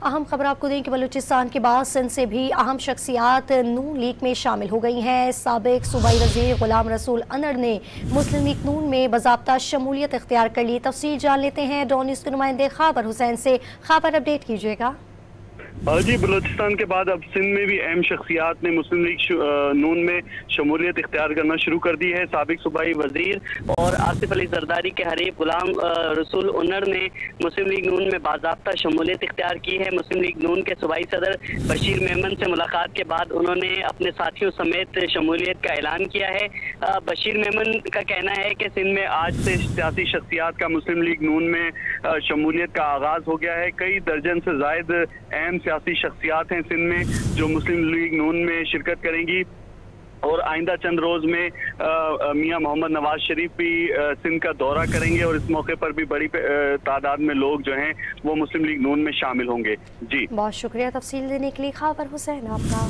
अहम खबर आपको दें कि बलूचिस्तान के बाद सिंध से भी अहम शख्सियात नून लीग में शामिल हो गई हैं। साबिक सूबाई वजीर गुलाम रसूल अनर ने मुस्लिम लीग नून में बाज़ाब्ता शमूलियत इख्तियार कर ली। तफसील जान लेते हैं डॉन न्यूज़ के नुमाइंदे खाबर हुसैन से। खाबर अपडेट कीजिएगा। जी, बलूचिस्तान के बाद अब सिंध में भी अहम शख्सियात ने मुस्लिम लीग नून में शमूलियत इख्तियार करना शुरू कर दी है। साबिक सूबाई वजीर और आसिफ अली जरदारी के हरीफ गुलाम रसूल उन्नर ने मुस्लिम लीग नून में बाज़ाब्ता शमूलियत इख्तियार की है। मुस्लिम लीग नून के सूबाई सदर बशीर मेमन से मुलाकात के बाद उन्होंने अपने साथियों समेत शमूलियत का ऐलान किया है। बशीर मेमन का कहना है कि सिंध में आज से सियासी शख्सियात का मुस्लिम लीग नून में शमूलियत का आगाज़ हो गया है। कई दर्जन से जायद अहम सियासी शख्सियात हैं सिंध में जो मुस्लिम लीग नून में शिरकत करेंगी और आइंदा चंद रोज़ में मियां मोहम्मद नवाज शरीफ भी सिंध का दौरा करेंगे और इस मौके पर भी बड़ी तादाद में लोग जो हैं वो मुस्लिम लीग नून में शामिल होंगे। जी, बहुत शुक्रिया तफसील देने के लिए खाबर हुसैन आपका।